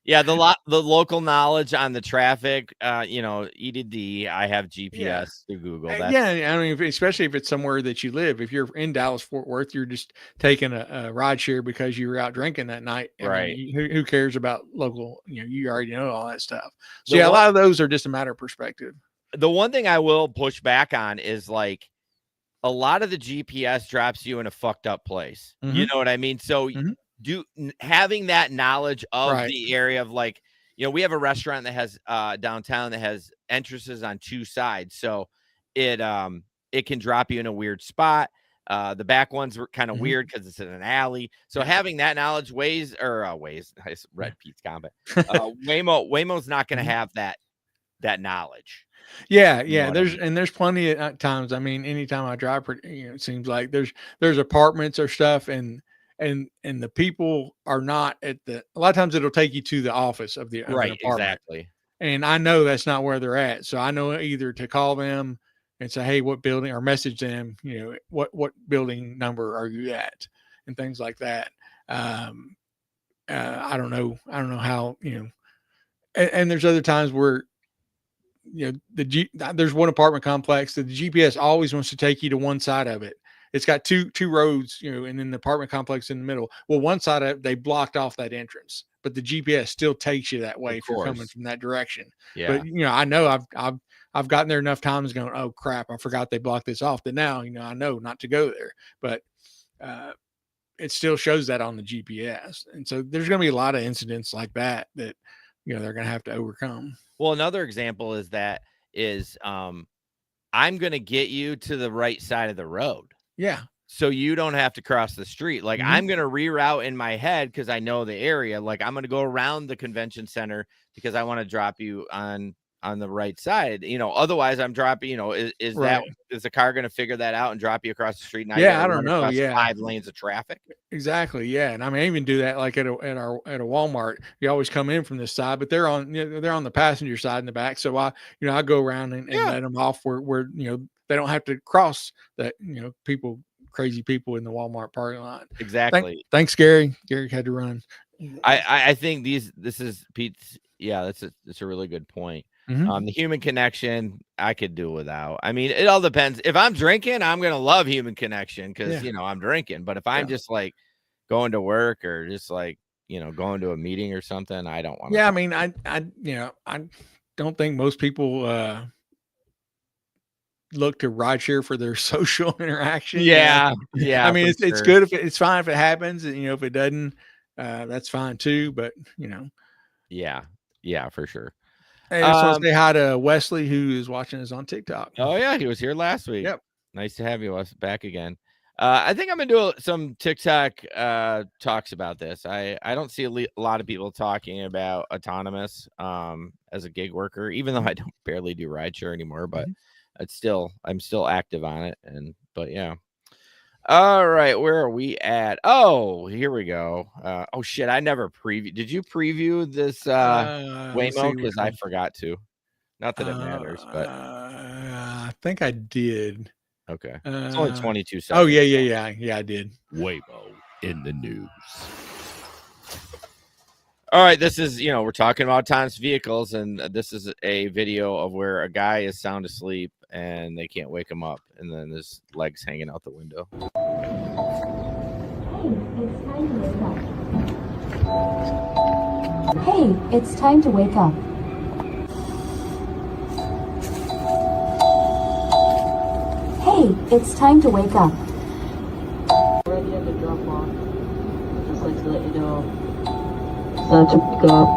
Yeah, the local knowledge on the traffic, EDD, I have GPS through Google. I mean, especially if it's somewhere that you live. If you're in Dallas-Fort Worth, you're just taking a ride share because you were out drinking that night. Right. Who cares about local? You already know all that stuff. So a lot of those are just a matter of perspective. The one thing I will push back on is like a lot of the GPS drops you in a fucked up place. Mm-hmm. You know what I mean? So having that knowledge of the area of like, we have a restaurant that has downtown that has entrances on two sides. So it can drop you in a weird spot. The back ones were kind of Mhm. weird because it's in an alley. So Yeah. having that knowledge, Waze, I read Pete's comment. Waymo's not going to Mhm. have that knowledge. Yeah, You know yeah. what I mean? There's plenty of times. I mean, anytime I drive, it seems like there's apartments or stuff, and the people are not at the. A lot of times it'll take you to the office of an Right, apartment, exactly. and I know that's not where they're at. So I know either to call them and say, hey, what building, or message them, what building number are you at, and things like that. Um, I don't know how, and there's other times where there's one apartment complex that the GPS always wants to take you to one side of it. It's got two roads, and then the apartment complex in the middle. Well, one side of it, they blocked off that entrance, but the GPS still takes you that way Of if you're coming course. from that direction. But Yeah. I know I've gotten there enough times going, oh crap, I forgot they blocked this off. That now I know not to go there. But it still shows that on the GPS, and so there's going to be a lot of incidents like that they're going to have to overcome. Well, another example is I'm going to get you to the right side of the road. Yeah. So you don't have to cross the street. Like Mhm. I'm going to reroute in my head because I know the area. Like I'm going to go around the convention center because I want to drop you on the right side. Otherwise I'm dropping, is Right. the car going to figure that out and drop you across the street? Now you got Yeah, to I don't run know. across Yeah. 5 lanes of traffic. Exactly. Yeah. And I mean, I even do that like at a Walmart. You always come in from this side, but they're on the passenger side in the back. So I go around and Yeah, let them off where they don't have to cross that, crazy people in the Walmart parking lot. exactly. Thanks, Gary. Gary had to run. I think this is Pete's. Yeah, that's a really good point. Mhm. The human connection I could do without. I mean, it all depends. If I'm drinking, I'm gonna love human connection because Yeah. I'm drinking. But if I'm Yeah. just like going to work or just like going to a meeting or something, I don't want to Yeah. I talk. mean, I don't think most people, look to rideshare for their social interaction. Yeah, I yeah, mean, for it's sure. good it's fine if it happens, and if it doesn't, that's fine too. But Yeah, yeah, for sure. hey, I just want to Um, say hi to Wesley who is watching us on TikTok. oh yeah, he was here last week. Yep. Nice to have you us back again. I think I'm gonna do some TikTok talks about this. I don't see a lot of people talking about autonomous as a gig worker, even though I don't barely do rideshare anymore, but Mhm. I'm still active on it. But yeah. All right, where are we at? Oh, here we go. Oh shit, I never preview. Did you preview this Let's Waymo? see which Because I one. forgot to. Not that it matters, but I think I did. okay. It's only 22 Oh seconds. yeah, yeah, yeah, yeah. I did. Waymo in the news. All right, this is we're talking about autonomous vehicles, and this is a video of where a guy is sound asleep and they can't wake him up, and then his legs hanging out the window. Hey, it's time to wake up. Hey, it's time to wake up. Already at the drop off. Just like to let you know. It's time to pick up.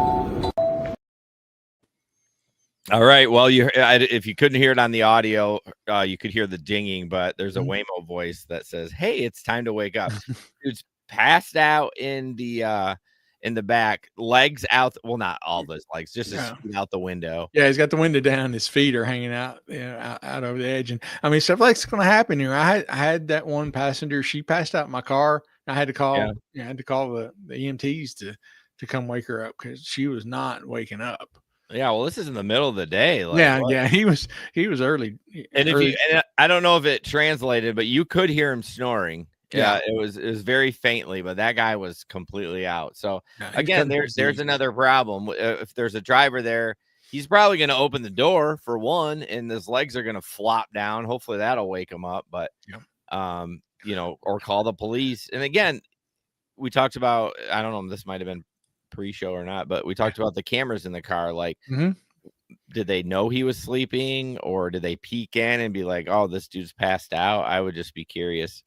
All right. Well, if you couldn't hear it on the audio, you could hear the dinging, but there's a Mhm. Waymo voice that says, "Hey, it's time to wake up." Dude's passed out in the back, legs out. Well, not all those legs, just his Yeah. feet out the window. Yeah, he's got the window down. His feet are hanging out, out over the edge. And I mean, stuff like's going to happen here. I had that one passenger. She passed out in my car. I had to Yeah. call the EMTs to come wake her up because she was not waking up. Yeah. Well, this is in the middle of the day. Like Yeah, what? yeah, he was early. And Early. I don't know if it translated, but you could hear him snoring. Yeah, Yeah, it was very faintly, but that guy was completely out. So yeah, he's again, cutting through there's sleep. another problem. If there's a driver there, he's probably going to open the door for one, and his legs are going to flop down. Hopefully that'll wake him up. But Yeah. or call the police. And again, we talked about, I don't know if this might have been pre-show or not, but we talked about the cameras in the car. Like, Hmm. did they know he was sleeping, or did they peek in and be like, "Oh, this dude's passed out"? I would just be curious.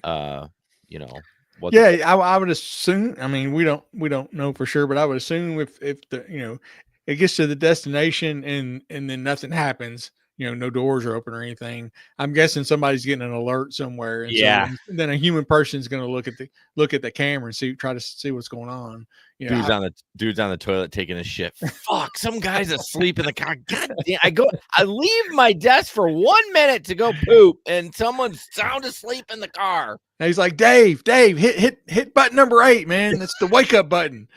Uh, you know what the Yeah, I would assume. I mean, we don't know for sure, but I would assume if the it gets to the destination and then nothing happens, no doors are open or anything. I'm guessing somebody's getting an alert somewhere, and Yeah. so then a human person is going to look at the camera and try to see what's going on. Dude's on the toilet taking a shit. Fuck, some guy's asleep in the car. God damn! I leave my desk for 1 minute to go poop, and someone's sound asleep in the car. And he's like, Dave, hit button number 8, man. That's the wake up button.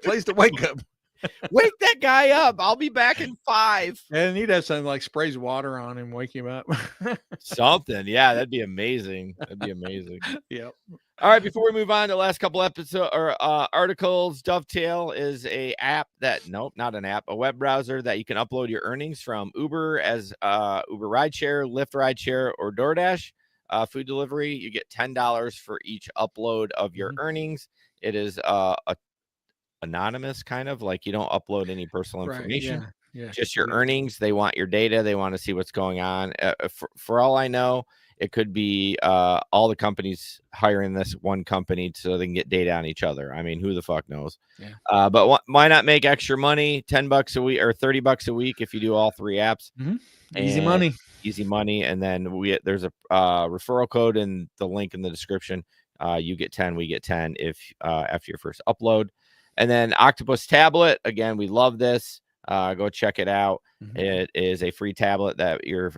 Plays the wake up. Wake that guy up. I'll be back in 5. And he'd have something like sprays water on him, wake him up. Something. Yeah, that'd be amazing. Yep. All right, before we move on to the last couple episodes or articles, Dovetail is a web browser that you can upload your earnings from Uber as Uber rideshare, Lyft rideshare, or DoorDash food delivery. You get $10 for each upload of your earnings. It is anonymous, kind of like you don't upload any personal information. Right, yeah. Just your earnings. They want your data. They want to see what's going on. For all I know, it could be all the companies hiring this one company so they can get data on each other. I mean, who the fuck knows? Yeah. But why not make extra money? $10 a week or $30 a week if you do all 3 apps. Easy money. And then there's a referral code in the link in the description. You get 10, we get 10 if after your first upload. And then Octopus tablet. Again, we love this. Go check it out. It is a free tablet that your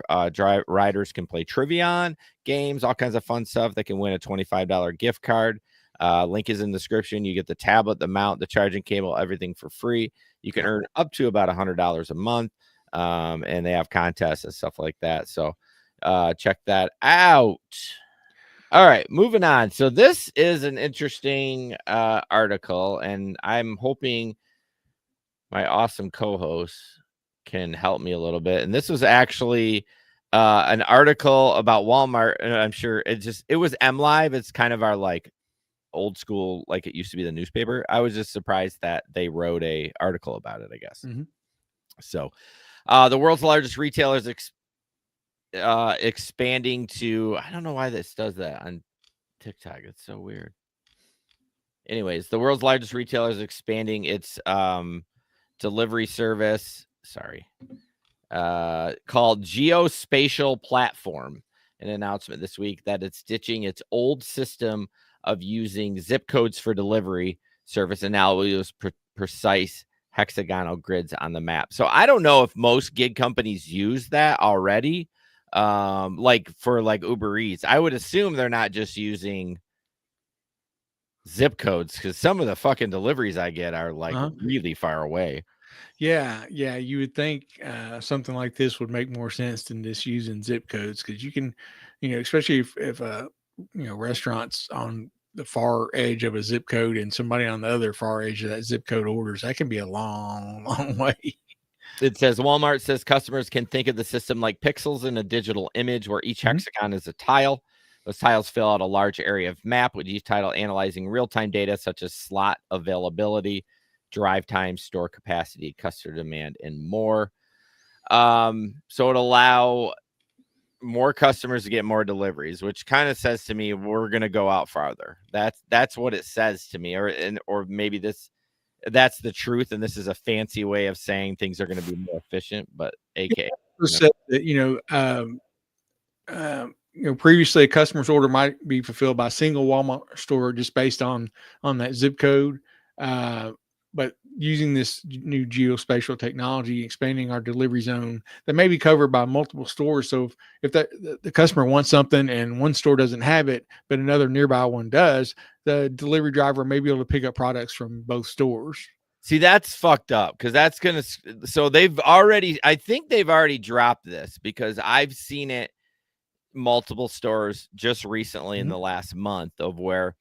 riders can play trivia on, games, all kinds of fun stuff. They can win a $25 gift card. Link is in the description. You get the tablet, the mount, the charging cable, everything for free. You can earn up to about $100 a month. And they have contests and stuff like that. So check that out. All right, moving on. So this is an interesting article, and I'm hoping my awesome co-host can help me a little bit. And this was actually an article about Walmart, and I'm sure it was MLive. It's kind of our like old school, like it used to be the newspaper. I was just surprised that they wrote a article about it, I guess. So the world's largest retailers expanding to, I don't know why this does that on TikTok. It's so weird. Anyways, the world's largest retailer is expanding its delivery service. Called Geospatial Platform. An announcement this week that it's ditching its old system of using zip codes for delivery service, and now will use precise hexagonal grids on the map. So I don't know if most gig companies use that already. Like for like Uber Eats, I would assume they're not just using zip codes, because some of the fucking deliveries I get are like really far away. Yeah, you would think something like this would make more sense than just using zip codes, because you can, especially if restaurants on the far edge of a zip code and somebody on the other far edge of that zip code orders, that can be a long, long way. It says Walmart says customers can think of the system like pixels in a digital image where each hexagon is a tile. Those tiles fill out a large area of map, with each tile analyzing real-time data such as slot availability, drive time, store capacity, customer demand, and more. So it'll allow more customers to get more deliveries, which kind of says to me we're going to go out farther. That's what it says to me, or maybe that's the truth, and this is a fancy way of saying things are going to be more efficient. But said that previously a customer's order might be fulfilled by a single Walmart store just based on that zip code. But using this new geospatial technology, expanding our delivery zone that may be covered by multiple stores. So if the customer wants something and one store doesn't have it, but another nearby one does, the delivery driver may be able to pick up products from both stores. See, that's fucked up, because I think they've already dropped this, because I've seen it multiple stores just recently in the last month, of where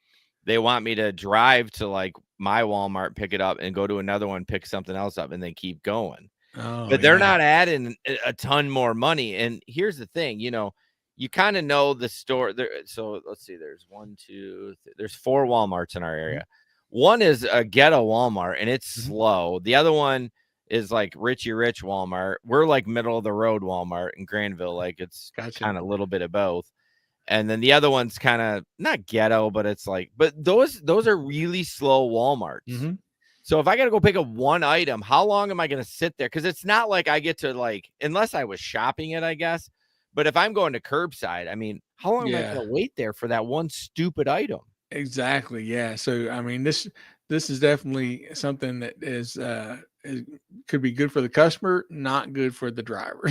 they want me to drive to like my Walmart, pick it up, and go to another one, pick something else up, and then keep going. But they're not adding a ton more money. And here's the thing, you kind of know the store there. So let's see, there's 4 Walmarts in our area. One is a ghetto Walmart, and it's slow. The other one is like Richie Rich Walmart. We're like middle of the road Walmart in Granville. Like it's kind of a little bit of both. And then the other one's kind of not ghetto, but it's like, but those are really slow Walmarts. So if I got to go pick up one item, how long am I going to sit there? Because it's not like I get to like, unless I was shopping it, I guess. But if I'm going to curbside, I mean, how long am I going to wait there for that one stupid item? Exactly. Yeah. So I mean, this is definitely something that could be good for the customer, not good for the driver.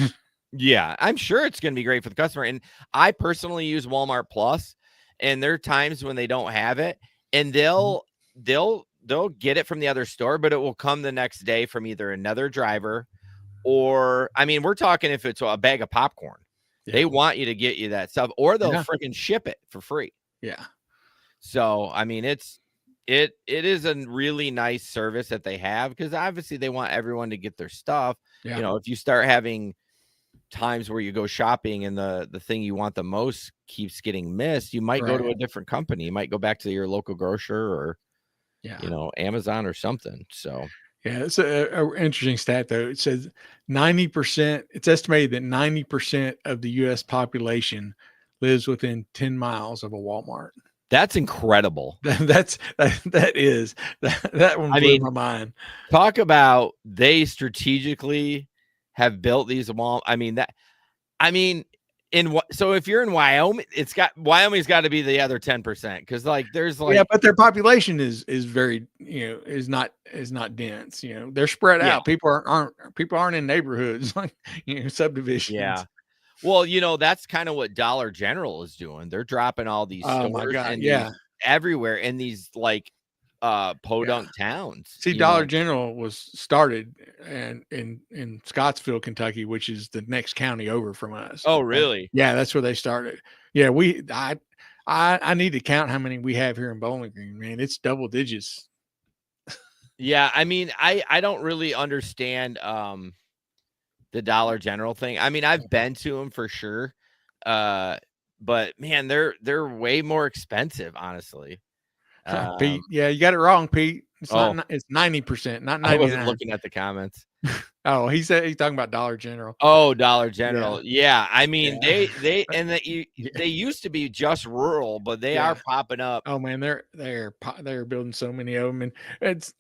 Yeah, I'm sure it's going to be great for the customer. And I personally use Walmart Plus, and there are times when they don't have it, and they'll get it from the other store, but it will come the next day from either another driver or, I mean, we're talking if it's a bag of popcorn, they want you to get you that stuff, or they'll freaking ship it for free. Yeah. So, I mean, it is a really nice service that they have, because obviously they want everyone to get their stuff. Yeah. You know, if you start having times where you go shopping and the thing you want the most keeps getting missed, you might go to a different company. You might go back to your local grocer or, you know, Amazon or something. So, yeah, it's a interesting stat though. It says 90%, it's estimated that 90% of the US population lives within 10 miles of a Walmart. That's incredible. That one blew my mind. Talk about they strategically have built these Walmart. So if you're in Wyoming, Wyoming's got to be the other 10%, because like there's like, but their population is very, is not dense. They're spread out. People aren't in neighborhoods like subdivisions. Yeah. Well, that's kind of what Dollar General is doing. They're dropping all these stores everywhere in these like podunk towns. See, Dollar General was started in Scottsville, Kentucky, which is the next county over from us. Oh, really? Yeah, that's where they started. Yeah, I need to count how many we have here in Bowling Green, man. It's double digits. Yeah, I mean, I don't really understand the Dollar General thing. I mean, I've been to them for sure. But man, they're way more expensive, honestly. Pete, yeah, you got it wrong, Pete. It's 90%, not 99%. I wasn't looking at the comments. Oh, he's talking about Dollar General. Oh, Dollar General. Yeah. I mean, they used to be just rural, but they are popping up. Oh man, they're building so many of them, and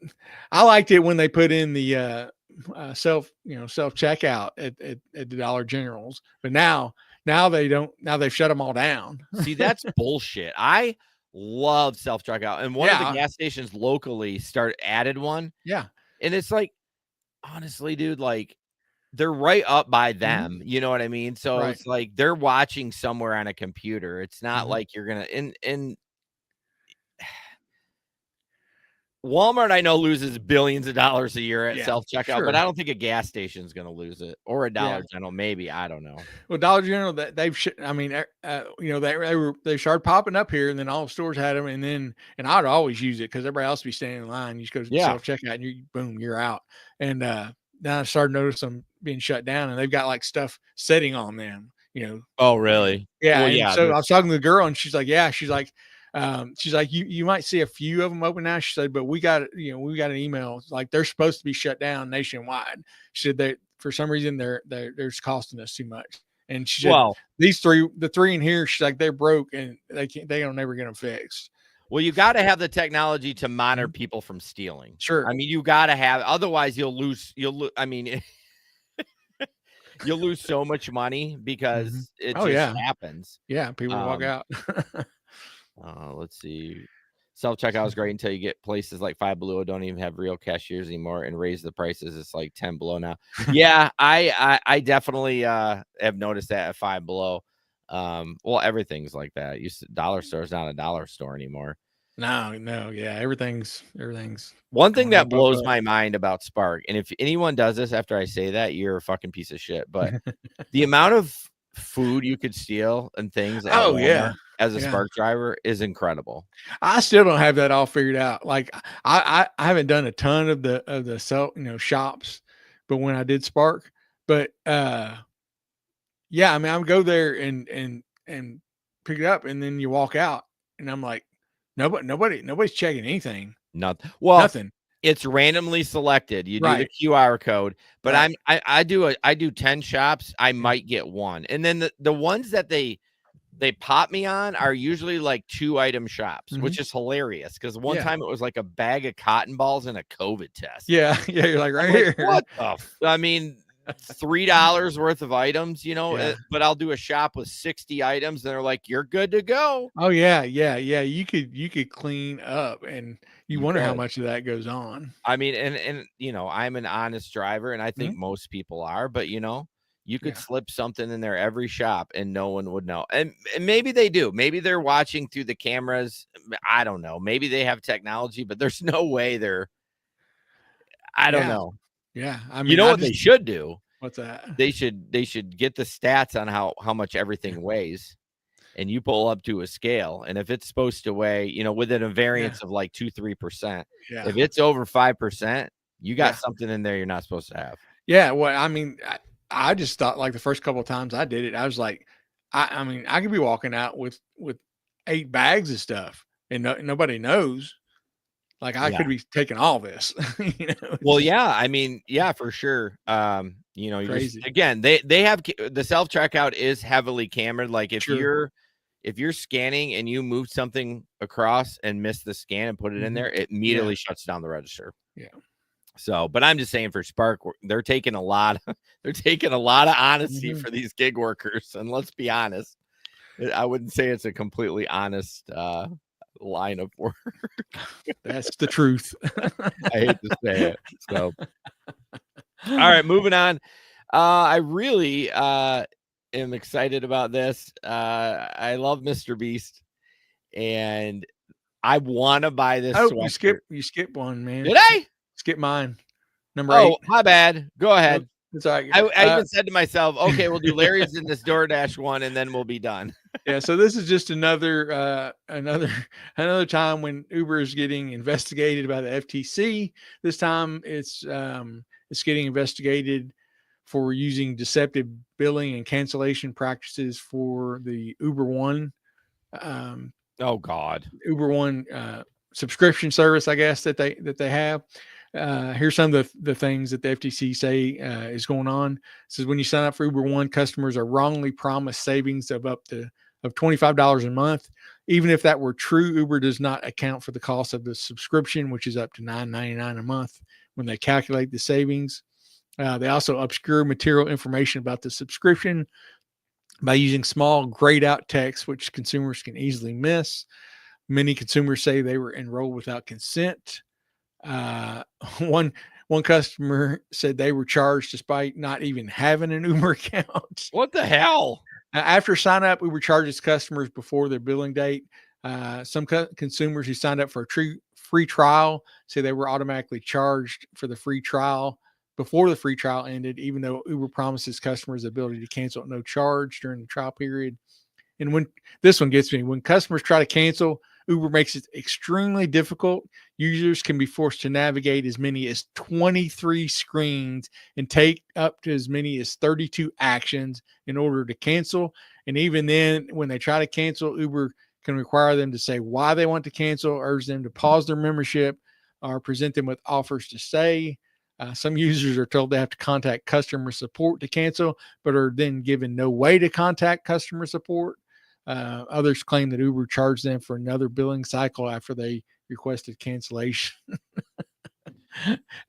I liked it when they put in the self checkout at the Dollar Generals, but now they don't. Now they've shut them all down. See, that's bullshit. I love self checkout, and one of the gas stations locally added one. Yeah, and it's like, honestly, dude, like they're right up by them. You know what I mean? So it's like they're watching somewhere on a computer. It's not like you're gonna in Walmart, I know, loses billions of dollars a year at self-checkout, but I don't think a gas station is going to lose it, or a Dollar General, maybe. I don't know. Well, Dollar General, they started popping up here, and then all the stores had them, and I'd always use it because everybody else would be standing in line. You just go to self-checkout, and you're out. And then I started noticing them being shut down, and they've got like stuff setting on them. Oh, really? Yeah. Well, so I was talking to the girl, and she's like, you might see a few of them open now. She said, but we got an email like they're supposed to be shut down nationwide. She said that for some reason they're just costing us too much. And she said, the three in here, she's like, they're broke and they don't never get them fixed. Well, you got to have the technology to monitor people from stealing. Sure. I mean, you got to have, otherwise you'll lose. I mean, you'll lose so much money because it just happens. Yeah. People walk out. Let's see. Self-checkout is great until you get places like Five Below don't even have real cashiers anymore and raise the prices. It's like 10 Below now. Yeah, I definitely have noticed that at Five Below. Well, everything's like that. Dollar store is not a dollar store anymore. No, yeah, everything's. One thing that blows my mind about Spark, and if anyone does this after I say that, you're a fucking piece of shit. But the amount of food you could steal and things. As a Spark driver is incredible. I still don't have that all figured out. Like I haven't done a ton of the shops, but when I did Spark, but I mean, I would go there and pick it up, and then you walk out, and I'm like, nobody's checking anything. Nothing. It's randomly selected. You do the QR code, but I do 10 shops. I might get one, and then the ones that they they pop me on are usually like 2-item shops, which is hilarious because one time it was like a bag of cotton balls and a COVID test. Yeah, you're like right here. What the? I mean, $3 worth of items, Yeah. but I'll do a shop with 60 items, and they're like, "You're good to go." Oh yeah. You could clean up, and you wonder how could. much of that goes on. I mean, and I'm an honest driver, and I think most people are, but you could slip something in there every shop and no one would know. And maybe they do. Maybe they're watching through the cameras. I don't know. Maybe they have technology, but there's no way I don't know. Yeah. I mean, what they should do? What's that? They should get the stats on how much everything weighs, and you pull up to a scale. And if it's supposed to weigh, within a variance of like 2-3%, if it's over 5%, you got something in there you're not supposed to have. Yeah. Well, I mean, I just thought like the first couple of times I did it, I was like, I mean, I could be walking out with 8 bags of stuff and nobody knows. Like I could be taking all this. Well, yeah. I mean, yeah, for sure. Crazy. Again, they have the self-checkout is heavily cameraed. Like if you're scanning and you move something across and miss the scan and put it in there, it immediately shuts down the register. Yeah. So, but I'm just saying for Spark, they're taking a lot of honesty for these gig workers. And let's be honest, I wouldn't say it's a completely honest line of work. That's the truth. I hate to say it. So, all right, moving on. I really am excited about this. I love Mr. Beast, and I want to buy this. Oh, you skip one, man. Did I? Skip mine. Number 8. My bad. Go ahead. It's all right. I even said to myself, okay, we'll do Larry's in this DoorDash one, and then we'll be done. Yeah. So this is just another time when Uber is getting investigated by the FTC. This time it's getting investigated for using deceptive billing and cancellation practices for the Uber One. Oh God. Uber One subscription service, I guess that they have. Here's some of the things that the FTC say is going on. It says when you sign up for Uber One, customers are wrongly promised savings of up to $25 a month. Even if that were true, Uber does not account for the cost of the subscription, which is up to $9.99 a month when they calculate the savings. They also obscure material information about the subscription by using small grayed out text, which consumers can easily miss. Many consumers say they were enrolled without consent. One customer said they were charged despite not even having an Uber account. What the hell? After sign up, Uber charges customers before their billing date. Some consumers who signed up for a free trial say they were automatically charged for the free trial before the free trial ended, even though Uber promises customers the ability to cancel at no charge during the trial period. And when this one gets me, when customers try to cancel, Uber makes it extremely difficult. Users can be forced to navigate as many as 23 screens and take up to as many as 32 actions in order to cancel. And even then, when they try to cancel, Uber can require them to say why they want to cancel, urge them to pause their membership, or present them with offers to stay. Some users are told they have to contact customer support to cancel, but are then given no way to contact customer support. Others claim that Uber charged them for another billing cycle after they requested cancellation.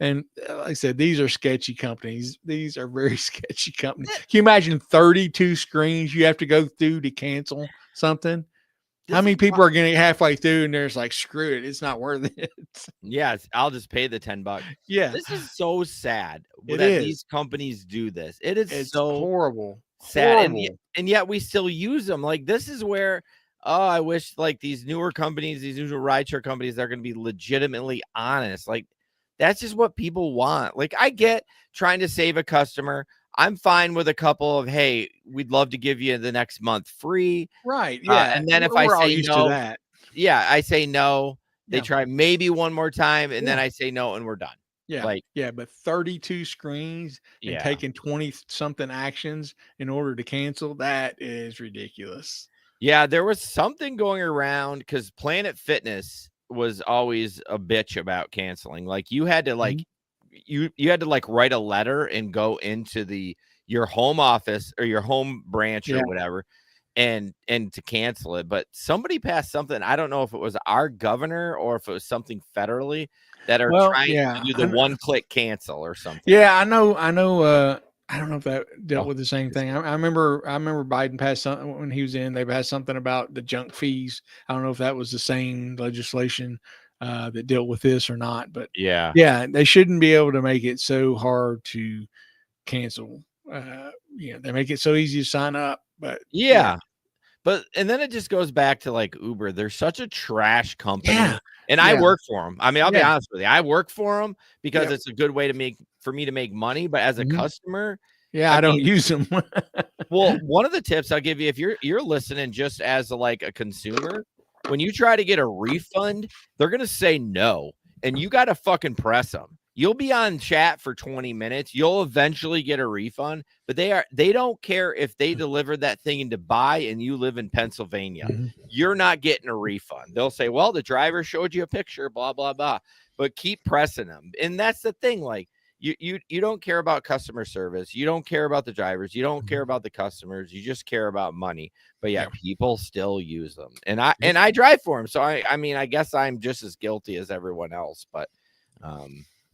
And like I said, these are sketchy companies. These are very sketchy companies. Can you imagine 32 screens you have to go through to cancel something? How many people are getting halfway through and they're just like, screw it, it's not worth it? Yeah, I'll just pay the $10. Yeah. This is so sad that these companies do this. It's so horrible. Sad. And yet we still use them. Like, this is where I wish like these newer companies, these newer rideshare companies, they're going to be legitimately honest. Like, that's just what people want. Like, I get trying to save a customer. I'm fine with a couple of, hey, we'd love to give you the next month free. Right. Yeah. And then if I say no, I say no. They try maybe one more time, and then I say no, and we're done. Yeah. But 32 screens and taking 20 something actions in order to cancel, that is ridiculous. Yeah, there was something going around because Planet Fitness was always a bitch about canceling. Like, you had to like you had to like write a letter and go into your home office or your home branch or whatever and to cancel it. But somebody passed something. I don't know if it was our governor or if it was something federally that are trying to do the one-click cancel or something. Yeah, I know. I don't know if that dealt with the same thing. I remember Biden passed something when he was in. They passed something about the junk fees. I don't know if that was the same legislation that dealt with this or not. But yeah, they shouldn't be able to make it so hard to cancel. They make it so easy to sign up. But But and then it just goes back to like Uber. They're such a trash company. Yeah. And I work for them. I mean, I'll be honest with you. I work for them because it's a good way for me to make money. But as a customer, I don't use them. Well, one of the tips I'll give you, if you're listening just as a consumer, when you try to get a refund, they're gonna say no, and you got to fucking press them. You'll be on chat for 20 minutes. You'll eventually get a refund, but they don't care if they delivered that thing in Dubai and you live in Pennsylvania. You're not getting a refund. They'll say, well, the driver showed you a picture, blah, blah, blah, but keep pressing them. And that's the thing. Like you don't care about customer service. You don't care about the drivers. You don't care about the customers. You just care about money. But people still use them. And I drive for them. So I mean, I guess I'm just as guilty as everyone else, but,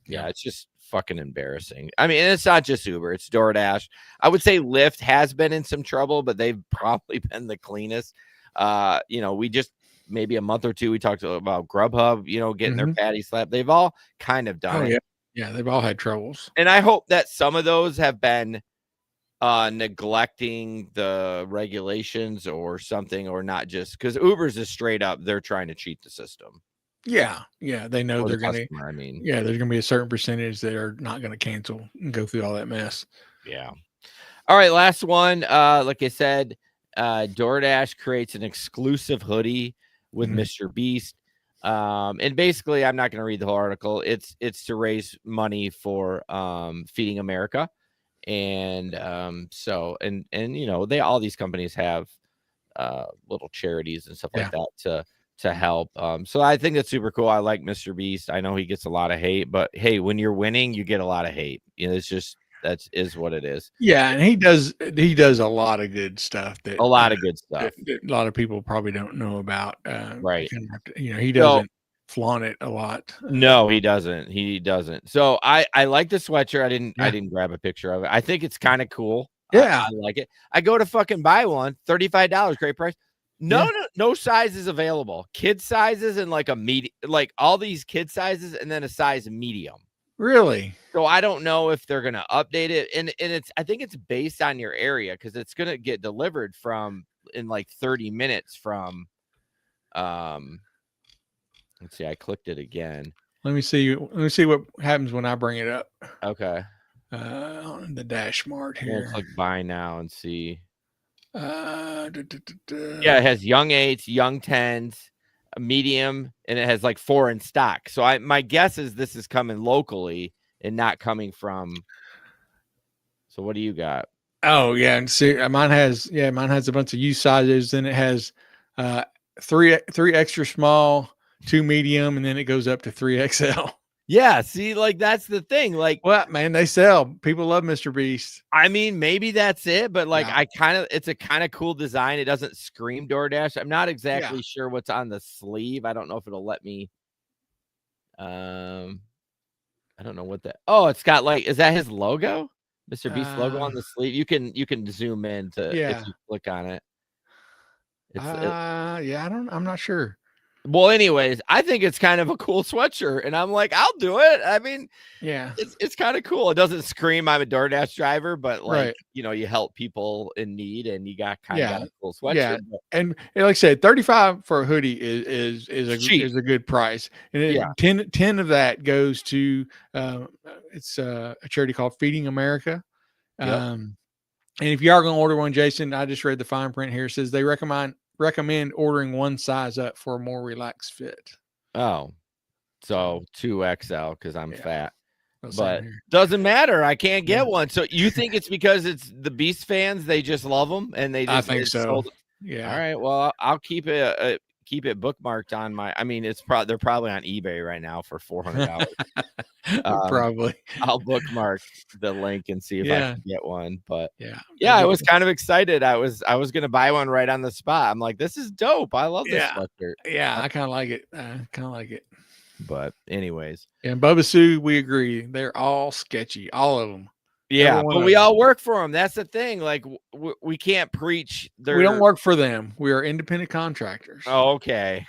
yeah, it's just fucking embarrassing. I mean, and it's not just Uber, it's DoorDash. I would say Lyft has been in some trouble, but they've probably been the cleanest. We just maybe a month or two we talked about Grubhub, getting their patty slapped. They've all kind of done it. Yeah, they've all had troubles. And I hope that some of those have been neglecting the regulations or something, or not just because Uber's is straight up, they're trying to cheat the system. Yeah, they know they're going to. I mean, there's going to be a certain percentage that are not going to cancel and go through all that mess. Yeah. All right, last one. Like I said, DoorDash creates an exclusive hoodie with Mr. Beast. And basically, I'm not going to read the whole article. It's to raise money for Feeding America, and all these companies have little charities and stuff like that to help. So I think that's super cool. I like Mr. Beast. I know he gets a lot of hate, but hey, when you're winning, you get a lot of hate. It's just that is what it is. Yeah, and he does a lot of good stuff. A lot of good stuff. That a lot of people probably don't know about. Right. He doesn't flaunt it a lot. No, he doesn't. He doesn't. So I like the sweatshirt. I didn't grab a picture of it. I think it's kind of cool. Yeah, I like it. I go to fucking buy one, $35, great price. No sizes available. Kid sizes and like a medium, like all these kid sizes, and then a size medium. Really? So I don't know if they're gonna update it, and I think it's based on your area because it's gonna get delivered in like 30 minutes from. Let's see. I clicked it again. Let me see what happens when I bring it up. Okay. On the Dash Mart here. We'll click buy now and see. Yeah, it has young 8s, young 10s, a medium, and it has like 4 in stock. So my guess is this is coming locally and not coming from. So what do you got? Oh yeah, and see, mine has a bunch of U sizes. Then it has 3 extra small, 2 medium, and then it goes up to 3XL. Yeah, see, like that's the thing. Like, what, man? They sell. People love Mr. Beast. I mean, maybe that's it, but like, it's a kind of cool design. It doesn't scream DoorDash. I'm not exactly sure what's on the sleeve. I don't know if it'll let me. I don't know what that. Oh, it's got like, is that his logo? Mr. Beast logo on the sleeve. You can zoom in if you click on it. I'm not sure. Well, anyways, I think it's kind of a cool sweatshirt, and I'm like, I'll do it. I mean, it's kind of cool. It doesn't scream I'm a DoorDash driver, but like, you help people in need, and you got kind of a cool sweatshirt. Yeah, and like I said, $35 for a hoodie is a good price, and 10 of that goes to it's a charity called Feeding America. Yep. And if you are going to order one, Jason, I just read the fine print here. It says they recommend ordering one size up for a more relaxed fit. Oh, so 2XL because I'm fat, but doesn't matter. I can't get one. So you think it's because it's the Beast fans? They just love them, and they just. I think so. Yeah. All right. Well, I'll keep it bookmarked on my. I mean, they're probably on eBay right now for $400. Probably. I'll bookmark the link and see if I can get one. But I was kind of excited. I was gonna buy one right on the spot. I'm like, this is dope. I love this sweatshirt. Yeah, I kind of like it. But anyways, and Bubba Sue, we agree. They're all sketchy, all of them. Yeah, but we all work for them. That's the thing. Like we can't preach. We don't work for them. We are independent contractors. Oh, okay.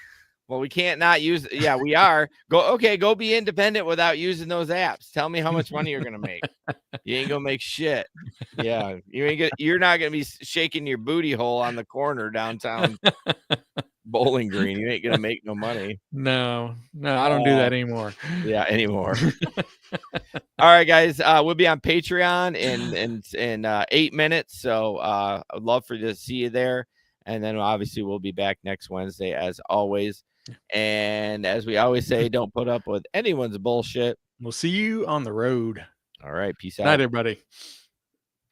Well, we can't not use. Yeah, we are. Go be independent without using those apps. Tell me how much money you're gonna make. You ain't gonna make shit. Yeah, you're not gonna be shaking your booty hole on the corner downtown Bowling Green. You ain't gonna make no money. No, I don't do that anymore. Yeah, anymore. All right, guys. We'll be on Patreon in 8 minutes. So I'd love to see you there. And then obviously we'll be back next Wednesday as always. And as we always say, don't put up with anyone's bullshit. We'll see you on the road. All right. Peace out. Night, everybody.